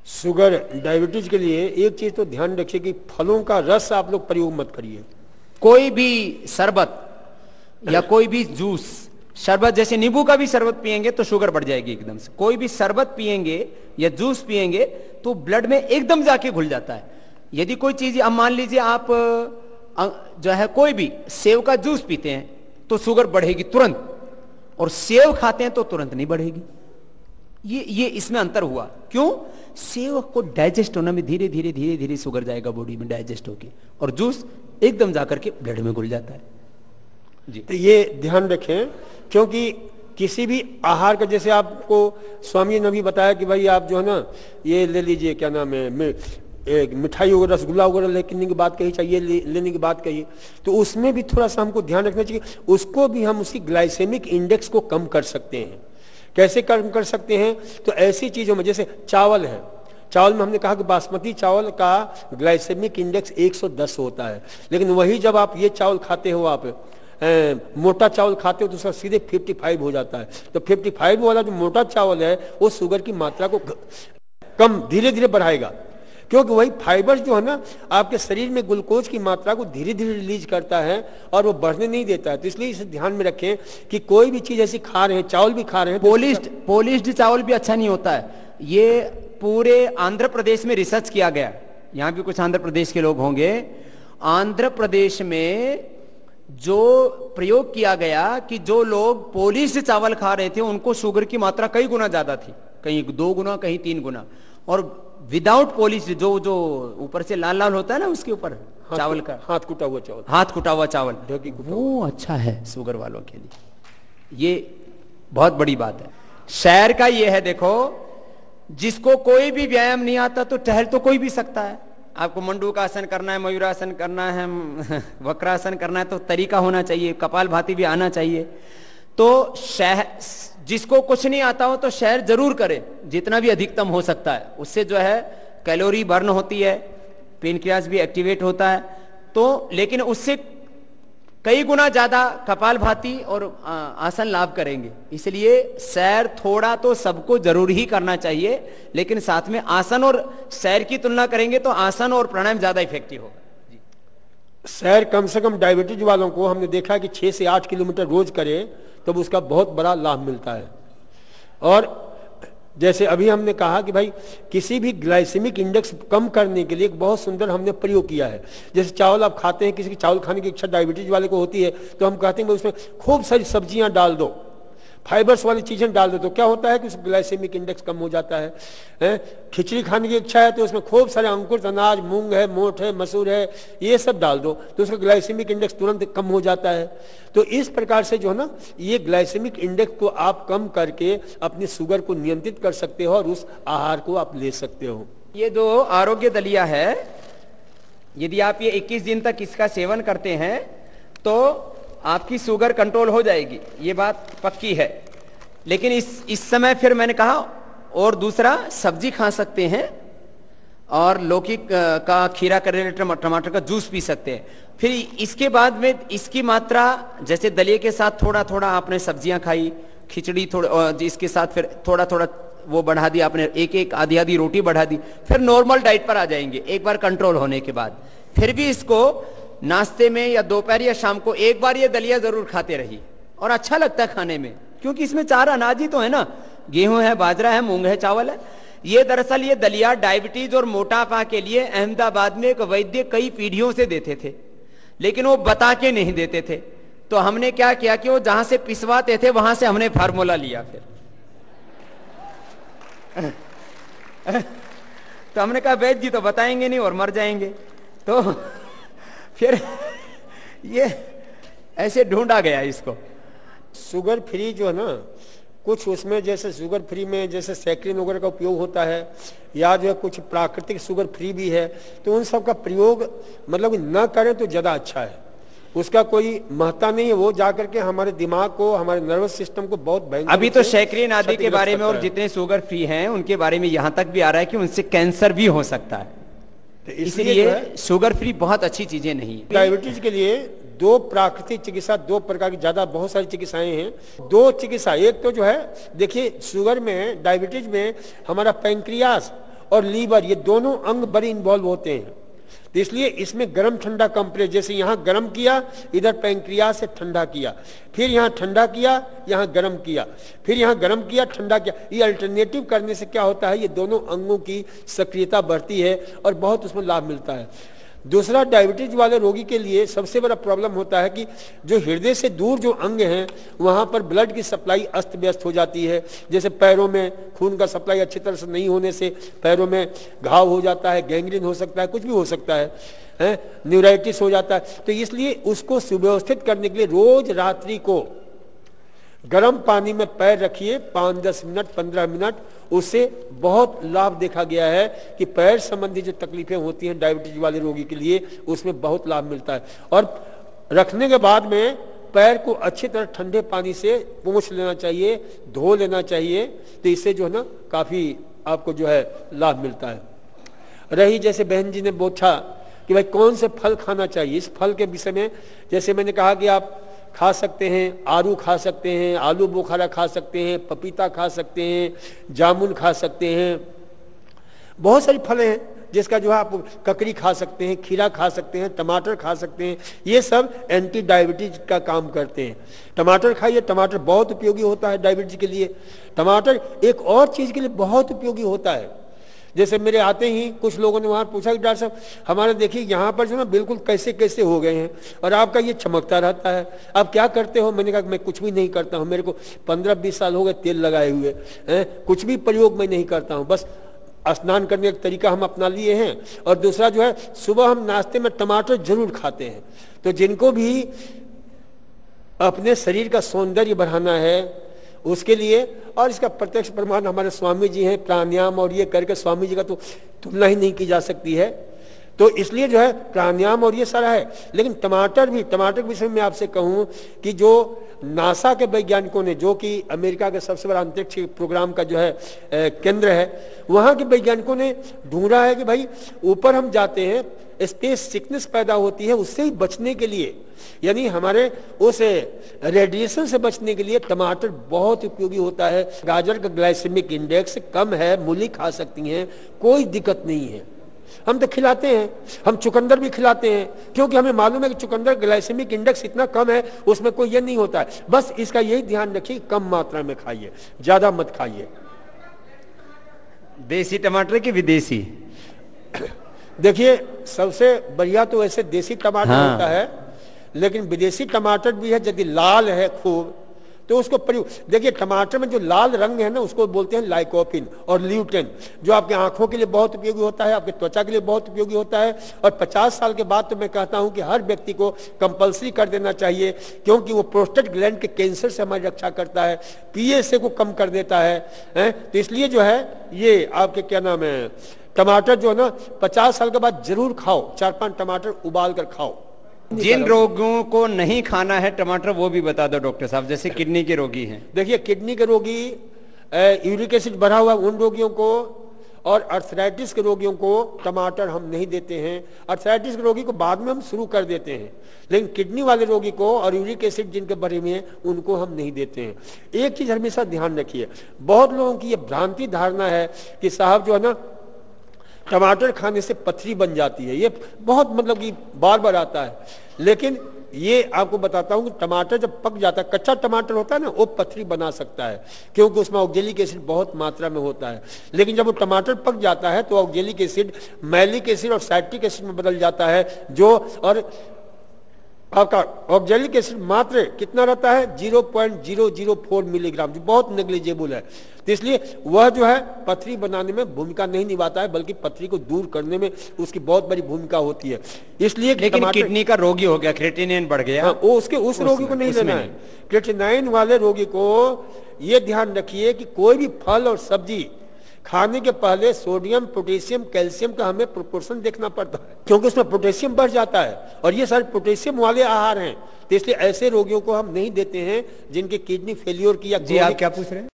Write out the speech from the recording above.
Sugar diabetes के लिए एक चीज तो ध्यान रखिए कि फलों का रस आप लोग प्रयोग मत करिए। कोई भी शरबत या कोई भी जूस, शरबत जैसे नींबू का भी शरबत पिएंगे तो शुगर बढ़ जाएगी एकदम से। कोई भी शरबत पिएंगे या जूस पिएंगे तो ब्लड में एकदम जाके घुल जाता है। यदि कोई चीज, अब मान लीजिए आप जो है कोई भी सेव का जूस पीते हैं तो शुगर बढ़ेगी तुरंत, और सेव खाते हैं तो तुरंत नहीं बढ़ेगी। ये इसमें अंतर हुआ। क्यों? सेव को डाइजेस्ट होने में धीरे धीरे धीरे धीरे शुगर जाएगा बॉडी में डाइजेस्ट होके, और जूस एकदम जाकर के ब्लड में घुल जाता है जी। तो ये ध्यान रखें, क्योंकि किसी भी आहार का, जैसे आपको स्वामी ने भी बताया कि भाई आप जो है ना ये ले लीजिए, क्या नाम है, एक मिठाई वगैरह रसगुल्ला वगैरह लेने की बात कही चाहिए, लेने की बात कही, तो उसमें भी थोड़ा सा हमको ध्यान रखना चाहिए। उसको भी हम उसकी ग्लाइसेमिक इंडेक्स को कम कर सकते हैं। कैसे कम कर सकते हैं? तो ऐसी चीजों में, जैसे चावल है, चावल में हमने कहा कि बासमती चावल का ग्लाइसेमिक इंडेक्स 110 होता है, लेकिन वही जब आप ये चावल खाते हो, आप मोटा चावल खाते हो तो उसका सीधे 55 हो जाता है। तो 55 वाला जो मोटा चावल है वो शुगर की मात्रा को कम धीरे धीरे बढ़ाएगा, क्योंकि वही फाइबर जो है ना आपके शरीर में ग्लूकोज की मात्रा को धीरे धीरे रिलीज करता है और वो बढ़ने नहीं देता है। तो इसलिए इसे ध्यान में रखें कि कोई भी चीज ऐसी खा रहे हैं, चावल भी खा रहे हैं, पोलिश्ड चावल भी अच्छा नहीं होता है। ये पूरे आंध्र प्रदेश में रिसर्च किया गया। यहाँ भी कुछ आंध्र प्रदेश के लोग होंगे। आंध्र प्रदेश में जो प्रयोग किया गया कि जो लोग पोलिश्ड चावल खा रहे थे उनको शुगर की मात्रा कई गुना ज्यादा थी, कहीं 2 गुना कहीं 3 गुना, और विदाउट पॉलिश जो ऊपर से लाल लाल होता है ना उसके ऊपर चावल का, हाथ कुटा हुआ चावल वो अच्छा है शुगर वालों के लिए। ये बहुत बड़ी बात है। शहर का ये है, देखो जिसको कोई भी व्यायाम नहीं आता तो टहल तो कोई भी सकता है। आपको मंडूक आसन करना है, मयूरासन करना है, वक्रासन करना है तो तरीका होना चाहिए, कपालभाति भी आना चाहिए। तो शहर, जिसको कुछ नहीं आता हो तो शहर जरूर करे, जितना भी अधिकतम हो सकता है। उससे जो है कैलोरी बर्न होती है, पेनक्रियास भी एक्टिवेट होता है। तो लेकिन उससे कई गुना ज्यादा कपालभाति और आसन लाभ करेंगे। इसलिए सैर थोड़ा तो सबको जरूर ही करना चाहिए, लेकिन साथ में आसन और सैर की तुलना करेंगे तो आसन और प्राणायाम ज्यादा इफेक्टिव होगा। सैर कम से कम डायबिटीज वालों को हमने देखा कि 6 से 8 किलोमीटर रोज करे तब तो उसका बहुत बड़ा लाभ मिलता है। और जैसे अभी हमने कहा कि भाई किसी भी ग्लाइसेमिक इंडेक्स कम करने के लिए एक बहुत सुंदर हमने प्रयोग किया है। जैसे चावल आप खाते हैं, किसी की चावल खाने की इच्छा डायबिटीज वाले को होती है, तो हम कहते हैं उसमें खूब सारी सब्जियां डाल दो, फाइबर्स वाली चीजें डाल दो, तो क्या होता है कि उसका ग्लाइसेमिक इंडेक्स कम हो जाता है। खिचड़ी खाने की इच्छा है तो उसमें खूब सारे अंकुरित अनाज, मूंग है, मोठ है, मसूर है, ये सब डाल दो तो उसका ग्लाइसेमिक इंडेक्स तुरंत कम हो जाता है। तो इस प्रकार से जो है ना ये ग्लाइसेमिक इंडेक्स को आप कम करके अपनी शुगर को नियंत्रित कर सकते हो और उस आहार को आप ले सकते हो। ये जो आरोग्य दलिया है, यदि आप ये 21 दिन तक इसका सेवन करते हैं तो आपकी शुगर कंट्रोल हो जाएगी, ये बात पक्की है। लेकिन इस समय फिर मैंने कहा और दूसरा सब्जी खा सकते हैं और लौकी का, खीरा, करेला, टमाटर का जूस पी सकते हैं। फिर इसके बाद में इसकी मात्रा, जैसे दलिए के साथ थोड़ा थोड़ा आपने सब्जियां खाई, खिचड़ी थोड़ा, इसके साथ फिर थोड़ा थोड़ा वो बढ़ा दिया आपने, एक आधी आधी रोटी बढ़ा दी, फिर नॉर्मल डाइट पर आ जाएंगे एक बार कंट्रोल होने के बाद। फिर भी इसको नाश्ते में या दोपहर या शाम को एक बार ये दलिया जरूर खाते रहिए, और अच्छा लगता है खाने में, क्योंकि इसमें 4 अनाज ही तो है ना, गेहूं है, बाजरा है, मूंग है, चावल है। ये दरअसल ये दलिया डायबिटीज और मोटापा के लिए अहमदाबाद में एक वैद्य कई पीढ़ियों से देते थे, लेकिन वो बता के नहीं देते थे। तो हमने क्या किया कि वो जहां से पिसवाते थे वहां से हमने फार्मूला लिया। फिर तो हमने कहा वैद्य जी तो बताएंगे नहीं और मर जाएंगे, तो फिर ये ऐसे ढूंढा गया इसको। शुगर फ्री जो है ना, कुछ उसमें जैसे शुगर फ्री में जैसे सैक्रिन वगैरह का उपयोग होता है, या जो है कुछ प्राकृतिक शुगर फ्री भी है, तो उन सब का प्रयोग मतलब न करें तो ज्यादा अच्छा है। उसका कोई महत्ता नहीं है, वो जाकर के हमारे दिमाग को, हमारे नर्वस सिस्टम को बहुत भयंकर। अभी तो सैक्रिन आदि के बारे में और जितने शुगर फ्री हैं उनके बारे में यहां तक भी आ रहा है कि उनसे कैंसर भी हो सकता है। इसलिए शुगर फ्री बहुत अच्छी चीजें नहीं है। डायबिटीज के लिए 2 प्राकृतिक चिकित्सा, 2 प्रकार की, ज्यादा बहुत सारी चिकित्साएं हैं। 2 चिकित्सा, एक तो जो है देखिए शुगर में, डायबिटीज में हमारा पैंक्रियास और लीवर, ये दोनों अंग बड़े इन्वॉल्व होते हैं। तो इसलिए इसमें गर्म ठंडा कंप्रेस, जैसे यहाँ गर्म किया, इधर पैंक्रियास से ठंडा किया, फिर यहाँ ठंडा किया, यहाँ गर्म किया, फिर यहाँ गर्म किया, ठंडा किया। ये अल्टरनेटिव करने से क्या होता है, ये दोनों अंगों की सक्रियता बढ़ती है और बहुत उसमें लाभ मिलता है। दूसरा, डायबिटीज वाले रोगी के लिए सबसे बड़ा प्रॉब्लम होता है कि जो हृदय से दूर जो अंग हैं वहाँ पर ब्लड की सप्लाई अस्त व्यस्त हो जाती है। जैसे पैरों में खून का सप्लाई अच्छी तरह से नहीं होने से पैरों में घाव हो जाता है, गैंग्रीन हो सकता है, कुछ भी हो सकता है, न्यूराइटिस हो जाता है। तो इसलिए उसको सुव्यवस्थित करने के लिए रोज रात्रि को गर्म पानी में पैर रखिए 5-10 मिनट 15 मिनट, उससे बहुत लाभ देखा गया है कि पैर संबंधी जो तकलीफें होती हैं डायबिटीज वाले रोगी के लिए, उसमें बहुत लाभ मिलता है। और रखने के बाद में पैर को अच्छी तरह ठंडे पानी से पोंछ लेना चाहिए, धो लेना चाहिए। तो इससे जो है ना काफी आपको जो है लाभ मिलता है। रही जैसे बहन जी ने पूछा कि भाई कौन से फल खाना चाहिए, इस फल के विषय में जैसे मैंने कहा कि आप खा सकते हैं, आड़ू खा सकते हैं, आलू बुखारा खा सकते हैं, पपीता खा सकते हैं, जामुन खा सकते हैं, बहुत सारी फल हैं जिसका जो है आप ककड़ी खा सकते हैं, खीरा खा सकते हैं, टमाटर खा सकते हैं। ये सब एंटी डायबिटीज का काम करते हैं। टमाटर खाइए, टमाटर बहुत उपयोगी होता है डायबिटीज के लिए। टमाटर एक और चीज के लिए बहुत उपयोगी होता है। जैसे मेरे आते ही कुछ लोगों ने वहां पूछा कि डॉक्टर साहब हमारे देखिए यहाँ पर जो ना बिल्कुल कैसे कैसे हो गए हैं और आपका ये चमकता रहता है, आप क्या करते हो? मैंने कहा मैं कुछ भी नहीं करता हूँ, मेरे को 15-20 साल हो गए तेल लगाए हुए, कुछ भी प्रयोग मैं नहीं करता हूँ, बस स्नान करने का तरीका हम अपना लिए हैं। और दूसरा जो है सुबह हम नाश्ते में टमाटर जरूर खाते हैं। तो जिनको भी अपने शरीर का सौंदर्य बढ़ाना है उसके लिए, और इसका प्रत्यक्ष प्रमाण हमारे स्वामी जी हैं, प्राणायाम और ये करके स्वामी जी का तो तुलना ही नहीं की जा सकती है। तो इसलिए जो है प्राणायाम और ये सारा है। लेकिन टमाटर के विषय में आपसे कहूं कि जो नासा के वैज्ञानिकों ने, जो कि अमेरिका के सबसे बड़ा अंतरिक्ष प्रोग्राम का जो है केंद्र है, वहां के वैज्ञानिकों ने ढूंढा है कि भाई ऊपर हम जाते हैं, स्पेस सिकनेस पैदा होती है, उससे ही बचने के लिए, यानी हमारे उस रेडिएशन से बचने के लिए टमाटर बहुत उपयोगी होता है। गाजर का ग्लाइसेमिक इंडेक्स कम है, मूली खा सकती हैं, कोई दिक्कत नहीं है। हम तो खिलाते हैं, हम चुकंदर भी खिलाते हैं, क्योंकि हमें मालूम है कि चुकंदर ग्लाइसेमिक इंडेक्स इतना कम है, उसमें कोई ये नहीं होता है। बस इसका यही ध्यान रखिए कम मात्रा में खाइए, ज्यादा मत खाइए। देसी टमाटर की विदेशी? देखिए सबसे बढ़िया तो ऐसे देसी टमाटर होता है, लेकिन विदेशी टमाटर भी है। यदि लाल है खूब तो उसको प्रयोग, देखिए टमाटर में जो लाल रंग है ना उसको बोलते हैं लाइकोपिन और ल्यूटेन, जो आपकी आंखों के लिए बहुत उपयोगी होता है, आपकी त्वचा के लिए बहुत उपयोगी होता है। और 50 साल के बाद तो मैं कहता हूं कि हर व्यक्ति को कंपल्सरी कर देना चाहिए, क्योंकि वो प्रोस्टेट ग्लैंड के कैंसर से हमारी रक्षा करता है, पीएसए को कम कर देता है। तो इसलिए जो है ये आपके क्या नाम है टमाटर जो है ना 50 साल के बाद जरूर खाओ, 4-5 टमाटर उबाल कर खाओ। जिन रोगों को नहीं खाना है टमाटर वो भी बता दो डॉक्टर साहब, जैसे किडनी के रोगी हैं। देखिए किडनी के रोगी, यूरिक एसिड बढ़ा हुआ उन रोगियों को और अर्थराइटिस के रोगियों को टमाटर हम नहीं देते हैं। अर्थराइटिस के रोगी को बाद में हम शुरू कर देते हैं, लेकिन किडनी वाले रोगी को और यूरिक एसिड जिनके बढ़े हुए हैं उनको हम नहीं देते हैं। एक चीज हमेशा ध्यान रखिए, बहुत लोगों की ये भ्रांति धारणा है कि साहब जो है ना टमाटर खाने से पथरी बन जाती है, ये बहुत मतलब कि बार बार आता है। लेकिन ये आपको बताता हूं कि टमाटर जब पक जाता है, कच्चा टमाटर होता है ना, वो पथरी बना सकता है, क्योंकि उसमें ऑक्जेलिक एसिड बहुत मात्रा में होता है। लेकिन जब वो टमाटर पक जाता है तो ऑक्जेलिक एसिड मैलिक एसिड और साइट्रिक एसिड में बदल जाता है, जो और आपका ऑक्जेलिक एसिड मात्र कितना रहता है 0.004 मिलीग्राम, जो बहुत नेग्लिजिबल है। तो इसलिए वह जो है पथरी बनाने में भूमिका नहीं निभाता है, बल्कि पथरी को दूर करने में उसकी बहुत बड़ी भूमिका होती है। इसलिए लेकिन किडनी का रोगी हो गया, क्रेटिनिन बढ़ गया, हाँ, उस रोगी को नहीं लेना है। क्रेटिनाइन वाले रोगी को ये ध्यान रखिए कि कोई भी फल और सब्जी खाने के पहले सोडियम, पोटेशियम, कैल्शियम का हमें प्रोपोर्शन देखना पड़ता है, क्योंकि उसमें पोटेशियम बढ़ जाता है और ये सारे पोटेशियम वाले आहार हैं। तो इसलिए ऐसे रोगियों को हम नहीं देते हैं जिनके किडनी फेलियर की या जी आप क्या पूछ रहे हैं?